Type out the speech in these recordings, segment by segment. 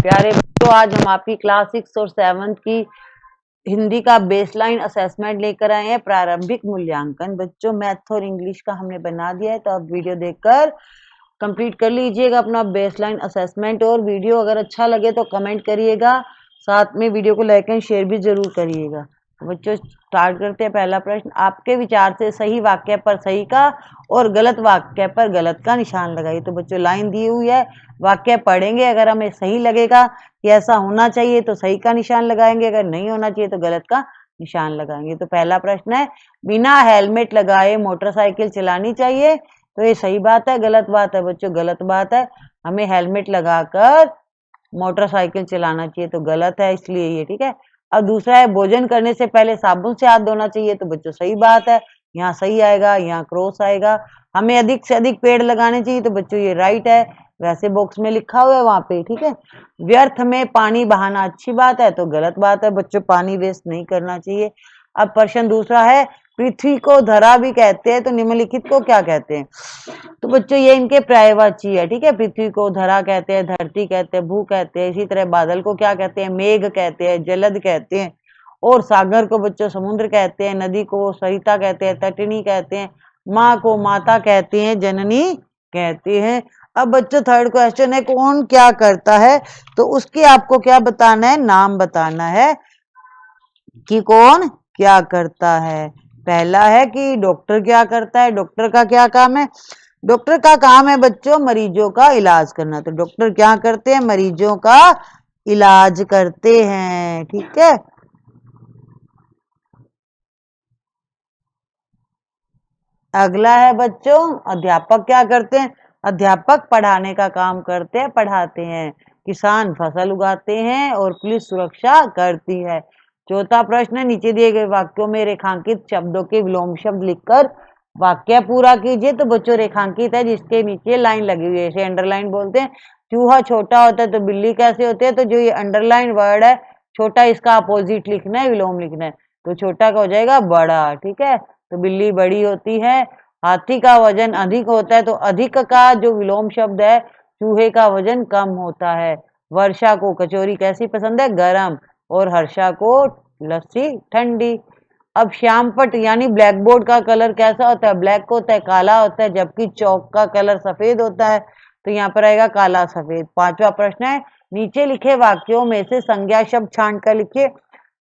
प्यारे बच्चों, आज हम आपकी क्लास 6 और 7 की हिंदी का बेसलाइन असेसमेंट लेकर आए हैं। प्रारंभिक मूल्यांकन बच्चों मैथ और इंग्लिश का हमने बना दिया है, तो आप वीडियो देखकर कंप्लीट कर लीजिएगा अपना बेसलाइन असेसमेंट। और वीडियो अगर अच्छा लगे तो कमेंट करिएगा, साथ में वीडियो को लाइक एंड शेयर भी जरूर करिएगा। तो बच्चों स्टार्ट करते हैं। पहला प्रश्न, आपके विचार से सही वाक्य पर सही का और गलत वाक्य पर गलत का निशान लगाइए। तो बच्चों लाइन दी हुई है, वाक्य पढ़ेंगे, अगर हमें सही लगेगा कि ऐसा होना चाहिए तो सही का निशान लगाएंगे, अगर नहीं होना चाहिए तो गलत का निशान लगाएंगे। तो पहला प्रश्न है, बिना हेलमेट लगाए मोटरसाइकिल चलानी चाहिए। तो ये सही बात है, गलत बात है बच्चों? गलत बात है, हमें हेलमेट लगाकर मोटरसाइकिल चलाना चाहिए, तो गलत है इसलिए ये ठीक है। अब दूसरा है, भोजन करने से पहले साबुन से हाथ धोना चाहिए। तो बच्चों सही बात है, यहाँ सही आएगा, यहाँ क्रॉस आएगा। हमें अधिक से अधिक पेड़ लगाने चाहिए। तो बच्चों ये राइट है, वैसे बॉक्स में लिखा हुआ है वहां पे, ठीक है। व्यर्थ में पानी बहाना अच्छी बात है, तो गलत बात है बच्चों, पानी वेस्ट नहीं करना चाहिए। अब प्रश्न दूसरा है, पृथ्वी को धरा भी कहते हैं, तो निम्नलिखित को क्या कहते हैं? तो बच्चों ये इनके पर्यायवाची है, ठीक है। पृथ्वी को धरा कहते हैं, धरती कहते हैं, भू कहते हैं। इसी तरह बादल को क्या कहते हैं? मेघ कहते हैं, जलद कहते हैं। और सागर को बच्चों समुद्र कहते हैं, नदी को सरिता कहते हैं, तटिनी कहते हैं, माँ को माता कहते हैं, जननी कहते हैं। अब बच्चों थर्ड क्वेश्चन है, कौन क्या करता है? तो उसके आपको क्या बताना है? नाम बताना है कि कौन क्या करता है। पहला है कि डॉक्टर क्या करता है। डॉक्टर का क्या काम है? डॉक्टर का काम है बच्चों मरीजों का इलाज करना। तो डॉक्टर क्या करते हैं? मरीजों का इलाज करते हैं, ठीक है। अगला है बच्चों, अध्यापक क्या करते हैं? अध्यापक पढ़ाने का काम करते हैं, पढ़ाते हैं। किसान फसल उगाते हैं और पुलिस सुरक्षा करती है। चौथा प्रश्न है, नीचे दिए गए वाक्यों में रेखांकित शब्दों के विलोम शब्द लिखकर वाक्य पूरा कीजिए। तो बच्चों रेखांकित है जिसके नीचे लाइन लगी हुई है, इसे अंडरलाइन बोलते हैं। चूहा छोटा होता है तो बिल्ली कैसे होती है? तो जो ये अंडरलाइन वर्ड है छोटा, इसका अपोजिट लिखना है, विलोम लिखना है। तो छोटा का हो जाएगा बड़ा, ठीक है। तो बिल्ली बड़ी होती है। हाथी का वजन अधिक होता है, तो अधिक का जो विलोम शब्द है चूहे का वजन कम होता है। वर्षा को कचौरी कैसी पसंद है? गरम। और हर्षा को लस्सी ठंडी। अब श्यामपट यानी ब्लैक बोर्ड का कलर कैसा होता है? ब्लैक होता है, काला होता है, जबकि चौक का कलर सफेद होता है। तो यहाँ पर आएगा काला सफेद। पांचवा प्रश्न है, नीचे लिखे वाक्यों में से संज्ञा शब्द छांट कर लिखिए।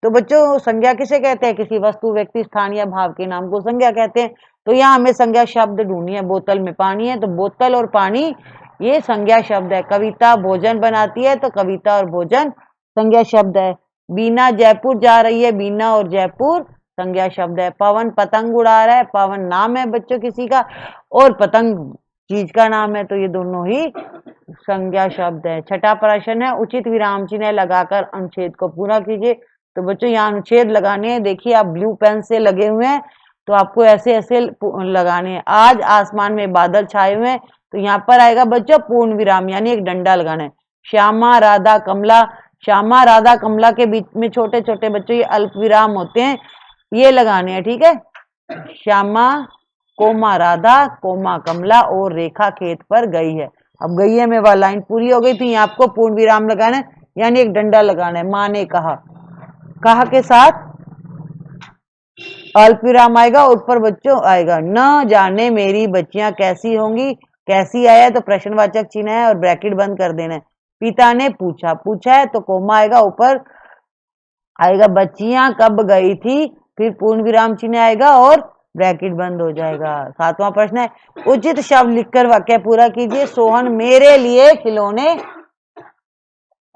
तो बच्चों संज्ञा किसे कहते हैं? किसी वस्तु, व्यक्ति, स्थान या भाव के नाम को संज्ञा कहते हैं। तो यहाँ हमें संज्ञा शब्द ढूंढनी है। बोतल में पानी है, तो बोतल और पानी ये संज्ञा शब्द है। कविता भोजन बनाती है, तो कविता और भोजन संज्ञा शब्द है। बीना जयपुर जा रही है, बीना और जयपुर संज्ञा शब्द है। पवन पतंग उड़ा रहा है, पवन नाम है बच्चों किसी का और पतंग चीज का नाम है, तो ये दोनों ही संज्ञा शब्द है। छठा प्रश्न है, उचित विराम चिन्ह लगाकर अनुच्छेद को पूरा कीजिए। तो बच्चों यहाँ अनुच्छेद लगाने हैं, देखिए आप ब्लू पेन से लगे हुए हैं, तो आपको ऐसे ऐसे लगाने हैं। आज आसमान में बादल छाए हुए हैं, तो यहाँ पर आएगा बच्चों पूर्ण विराम यानी एक डंडा लगाना है। श्यामा राधा कमला, श्यामा राधा कमला के बीच में छोटे छोटे बच्चों ये अल्प विराम होते हैं, ये लगाने हैं, ठीक है। श्यामा कोमा राधा कोमा कमला और रेखा खेत पर गई है। अब गई है में वह लाइन पूरी हो गई थी, यहाँ आपको पूर्ण विराम लगाना है यानी एक डंडा लगाना है। माँ ने कहा, कहा के साथ अल्प विराम आएगा, ऊपर बच्चों आएगा न जाने मेरी बच्चियां कैसी होंगी। कैसी आया है तो प्रश्नवाचक चिन्ह है और ब्रैकेट बंद कर देना है। पिता ने पूछा, पूछा है तो कोमा आएगा, ऊपर आएगा बच्चियां कब गई थी, फिर पूर्ण विराम चिन्ह आएगा और ब्रैकेट बंद हो जाएगा। सातवां प्रश्न है, उचित शब्द लिखकर वाक्य पूरा कीजिए। सोहन मेरे लिए खिलौने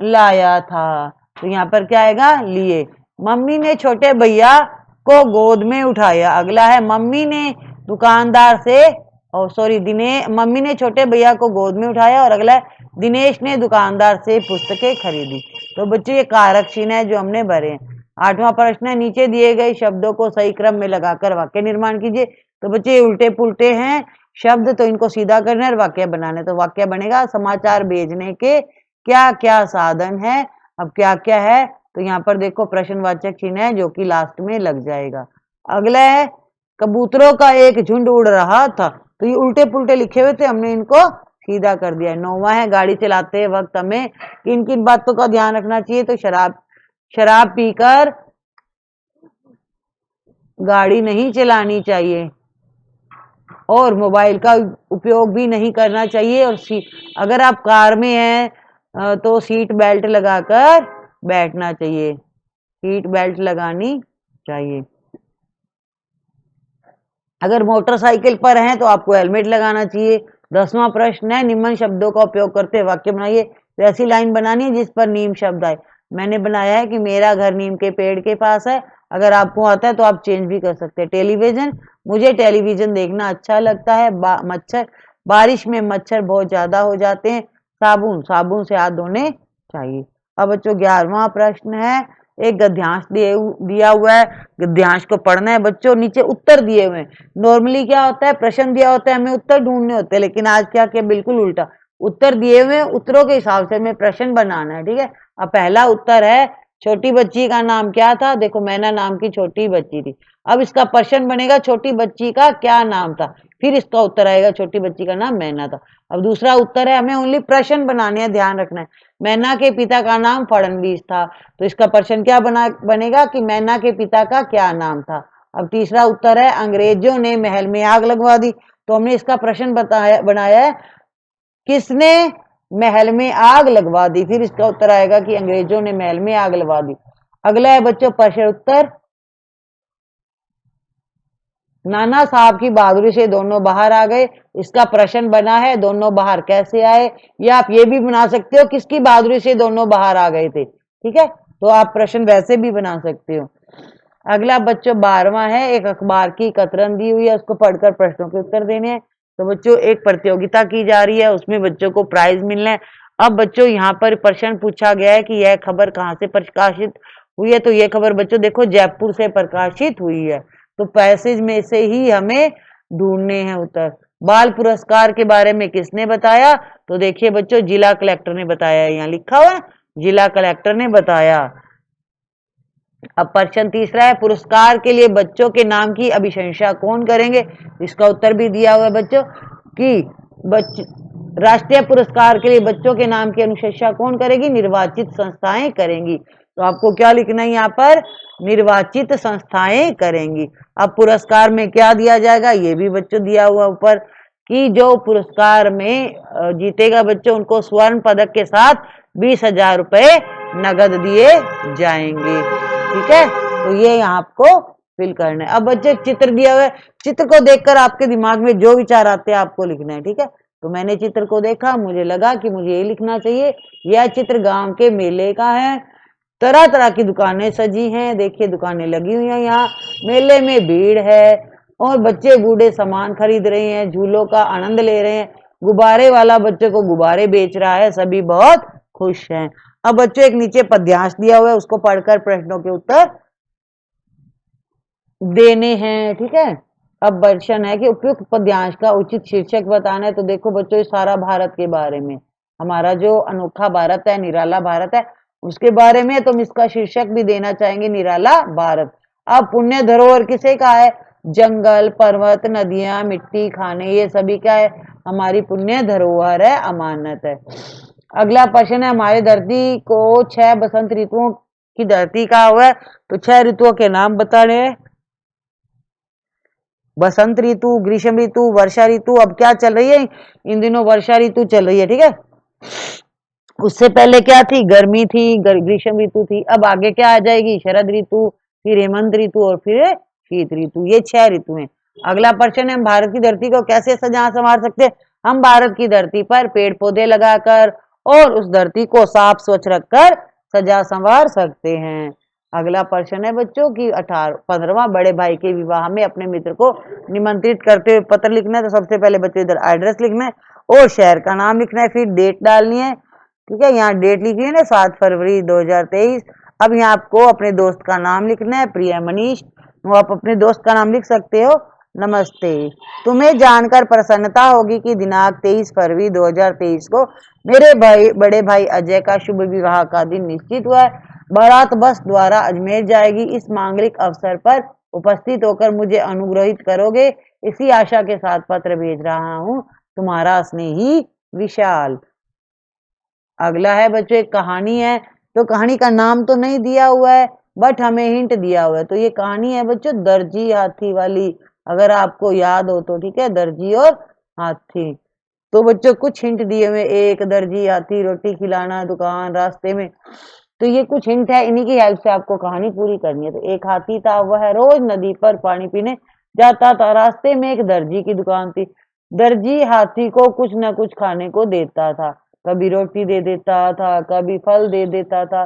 लाया था। तो यहाँ पर क्या आएगा? लिए। मम्मी ने छोटे भैया को गोद में उठाया। अगला है, मम्मी ने दुकानदार से मम्मी ने छोटे भैया को गोद में उठाया। और अगला है, दिनेश ने दुकानदार से पुस्तकें खरीदी। तो बच्चों ये कारक चिन्ह है जो हमने भरे हैं। आठवां प्रश्न है, नीचे दिए गए शब्दों को सही क्रम में लगाकर वाक्य निर्माण कीजिए। तो बच्चे ये उल्टे पुल्टे हैं शब्द, तो इनको सीधा करना है और वाक्य बनाने। तो वाक्य बनेगा, समाचार भेजने के क्या क्या साधन है। अब क्या क्या है तो यहाँ पर देखो प्रश्नवाचक चिन्ह है जो कि लास्ट में लग जाएगा। अगला है, कबूतरों का एक झुंड उड़ रहा था। तो ये उल्टे पुल्टे लिखे हुए थे, हमने इनको सीधा कर दिया है। 9वां है, गाड़ी चलाते वक्त हमें किन किन बातों का ध्यान रखना चाहिए। तो शराब पीकर गाड़ी नहीं चलानी चाहिए और मोबाइल का उपयोग भी नहीं करना चाहिए। और अगर आप कार में हैं तो सीट बेल्ट लगाकर बैठना चाहिए, सीट बेल्ट लगानी चाहिए। अगर मोटरसाइकिल पर हैं तो आपको हेलमेट लगाना चाहिए। 10वां प्रश्न है, निम्न शब्दों का उपयोग करते वाक्य बनाइए। तो ऐसी लाइन बनानी है जिस पर नीम शब्द आए। मैंने बनाया है कि मेरा घर नीम के पेड़ के पास है। अगर आपको आता है तो आप चेंज भी कर सकते हैं। टेलीविजन, मुझे टेलीविजन देखना अच्छा लगता है। मच्छर, बारिश में मच्छर बहुत ज्यादा हो जाते हैं। साबुन, साबुन से हाथ धोने चाहिए। अब बच्चों 11वां प्रश्न है, एक गद्यांश दिया हुआ है, गद्यांश को पढ़ना है बच्चों। नीचे उत्तर दिए हुए हैं। नॉर्मली क्या होता है, प्रश्न दिया होता है, हमें उत्तर ढूंढने होते हैं, लेकिन आज क्या किया, बिल्कुल उल्टा। उत्तर दिए हुए हैं, उत्तरों के हिसाब से हमें प्रश्न बनाना है, ठीक है। अब पहला उत्तर है, छोटी बच्ची का नाम क्या था। देखो, मैना नाम की छोटी बच्ची थी। अब इसका प्रश्न बनेगा, छोटी बच्ची का क्या नाम था। फिर इसका उत्तर आएगा, छोटी बच्ची का नाम मैना था। अब दूसरा उत्तर है, हमें ओनली प्रश्न बनाने हैं, ध्यान रखना है। मैना के पिता का नाम फडणवीस था। तो इसका प्रश्न क्या बनेगा कि मैना के पिता का क्या नाम था। अब तीसरा उत्तर है, अंग्रेजों ने महल में आग लगवा दी। तो हमने इसका प्रश्न बनाया है, किसने महल में आग लगवा दी। फिर इसका उत्तर आएगा कि अंग्रेजों ने महल में आग लगवा दी। अगला है बच्चों प्रश्न उत्तर। नाना साहब की बहादुरी से दोनों बाहर आ गए। इसका प्रश्न बना है, दोनों बाहर कैसे आए। या आप ये भी बना सकते हो, किसकी बहादुरी से दोनों बाहर आ गए थे, ठीक है। तो आप प्रश्न वैसे भी बना सकते हो। अगला बच्चों 12वां है, एक अखबार की कतरन दी हुई है, उसको पढ़कर प्रश्नों के उत्तर देने हैं। तो बच्चों एक प्रतियोगिता की जा रही है, उसमें बच्चों को प्राइज मिलना है। अब बच्चों यहाँ पर प्रश्न पूछा गया है कि यह खबर कहाँ से प्रकाशित हुई है। तो यह खबर बच्चों देखो जयपुर से प्रकाशित हुई है। तो पैसेज में से ही हमें ढूंढने हैं उत्तर। बाल पुरस्कार के बारे में किसने बताया। तो देखिए बच्चों, जिला कलेक्टर ने बताया, यहाँ लिखा हुआ है, जिला कलेक्टर ने बताया। अब प्रश्न तीसरा है, पुरस्कार के लिए बच्चों के नाम की अभिशंसा कौन करेंगे। इसका उत्तर भी दिया हुआ है बच्चों कि राष्ट्रीय पुरस्कार के लिए बच्चों के नाम की अनुशंसा कौन करेगी, निर्वाचित संस्थाएं करेंगी। तो आपको क्या लिखना है यहाँ पर, निर्वाचित संस्थाएं करेंगी। अब पुरस्कार में क्या दिया जाएगा, ये भी बच्चों दिया हुआ ऊपर कि जो पुरस्कार में जीतेगा बच्चों, उनको स्वर्ण पदक के साथ 20,000 रुपए नगद दिए जाएंगे, ठीक है। तो ये यहाँ आपको फिल करना है। अब बच्चे चित्र दिया हुआ है, चित्र को देखकर आपके दिमाग में जो विचार आते हैं आपको लिखना है, ठीक है। तो मैंने चित्र को देखा, मुझे लगा कि मुझे ये लिखना चाहिए। यह चित्र गांव के मेले का है। तरह तरह की दुकानें सजी हैं, देखिए दुकानें लगी हुई हैं यहाँ। मेले में भीड़ है और बच्चे बूढ़े सामान खरीद रहे हैं, झूलों का आनंद ले रहे हैं। गुब्बारे वाला बच्चे को गुब्बारे बेच रहा है, सभी बहुत खुश हैं। अब बच्चों एक नीचे पद्यांश दिया हुआ है, उसको पढ़कर प्रश्नों के उत्तर देने हैं, ठीक है। अब प्रश्न है कि उपयुक्त पद्यांश का उचित शीर्षक बताना है। तो देखो बच्चों, इस सारा भारत के बारे में, हमारा जो अनोखा भारत है, निराला भारत है, उसके बारे में तुम इसका शीर्षक भी देना चाहेंगे, निराला भारत। अब पुण्य धरोहर किसे कहा है, जंगल, पर्वत, नदियां, मिट्टी, खाने, ये सभी क्या है, हमारी पुण्य धरोहर है, अमानत है। अगला प्रश्न है, हमारी धरती को 6 बसंत ऋतुओं की धरती कहा हुआ है। तो 6 ऋतुओं के नाम बताने हैं, बसंत ऋतु, ग्रीष्म ऋतु, वर्षा ऋतु। अब क्या चल रही है, इन दिनों वर्षा ऋतु चल रही है, ठीक है। उससे पहले क्या थी, गर्मी थी, ग्रीष्म ऋतु थी। अब आगे क्या आ जाएगी, शरद ऋतु, फिर हेमंत ऋतु और फिर शीत ऋतु। ये 6 ऋतु हैं। अगला प्रश्न है, हम भारत की धरती को कैसे सजा संवार सकते हैं। हम भारत की धरती पर पेड़ पौधे लगाकर और उस धरती को साफ स्वच्छ रखकर सजा संवार सकते हैं। अगला प्रश्न है बच्चों की 15वां, बड़े भाई के विवाह में अपने मित्र को निमंत्रित करते हुए पत्र लिखना है। तो सबसे पहले बच्चों इधर एड्रेस लिखना है और शहर का नाम लिखना है, फिर डेट डालनी है, ठीक है। यहाँ डेट लिखी है ना, 7 फरवरी 2023। अब यहाँ आपको अपने दोस्त का नाम लिखना है, प्रिय मनीष। तो आप अपने दोस्त का नाम लिख सकते हो, नमस्ते। तुम्हें जानकर प्रसन्नता होगी कि दिनांक 23 फरवरी 2023 को मेरे बड़े भाई अजय का शुभ विवाह का दिन निश्चित हुआ है। बारात बस द्वारा अजमेर जाएगी। इस मांगलिक अवसर पर उपस्थित होकर मुझे अनुग्रहित करोगे, इसी आशा के साथ पत्र भेज रहा हूँ, तुम्हारा स्नेही विशाल। अगला है बच्चों एक कहानी है, तो कहानी का नाम तो नहीं दिया हुआ है बट हमें हिंट दिया हुआ है। तो ये कहानी है बच्चों दर्जी हाथी वाली, अगर आपको याद हो तो। ठीक है, दर्जी और हाथी। तो बच्चों कुछ हिंट दिए हुए, एक दर्जी हाथी रोटी खिलाना दुकान रास्ते में। तो ये कुछ हिंट है, इन्हीं की हेल्प से आपको कहानी पूरी करनी है। तो एक हाथी था, वह रोज नदी पर पानी पीने जाता था। रास्ते में एक दर्जी की दुकान थी। दर्जी हाथी को कुछ न कुछ खाने को देता था, कभी रोटी दे देता था, कभी फल दे देता था।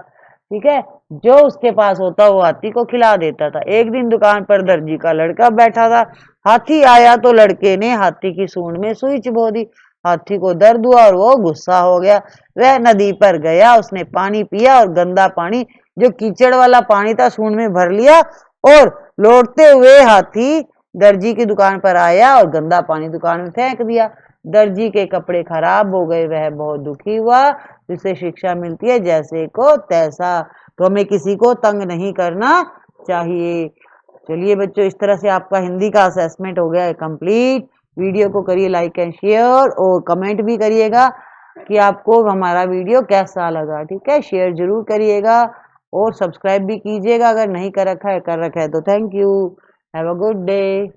ठीक है, जो उसके पास होता वो हाथी को खिला देता था। एक दिन दुकान पर दर्जी का लड़का बैठा था। हाथी आया तो लड़के ने हाथी की सूंड में सुई चुभो दी। हाथी को दर्द हुआ और वो गुस्सा हो गया। वह नदी पर गया, उसने पानी पिया और गंदा पानी, जो कीचड़ वाला पानी था, सूंड में भर लिया। और लौटते हुए हाथी दर्जी की दुकान पर आया और गंदा पानी दुकान में फेंक दिया। दर्जी के कपड़े खराब हो गए, वह बहुत दुखी हुआ। जिससे शिक्षा मिलती है जैसे को तैसा, तो हमें किसी को तंग नहीं करना चाहिए। चलिए बच्चों, इस तरह से आपका हिंदी का असेसमेंट हो गया है कंप्लीट। वीडियो को करिए लाइक एंड शेयर और कमेंट भी करिएगा कि आपको हमारा वीडियो कैसा लगा। ठीक है, शेयर जरूर करिएगा और सब्सक्राइब भी कीजिएगा अगर नहीं कर रखा है। तो thank you, have a good day.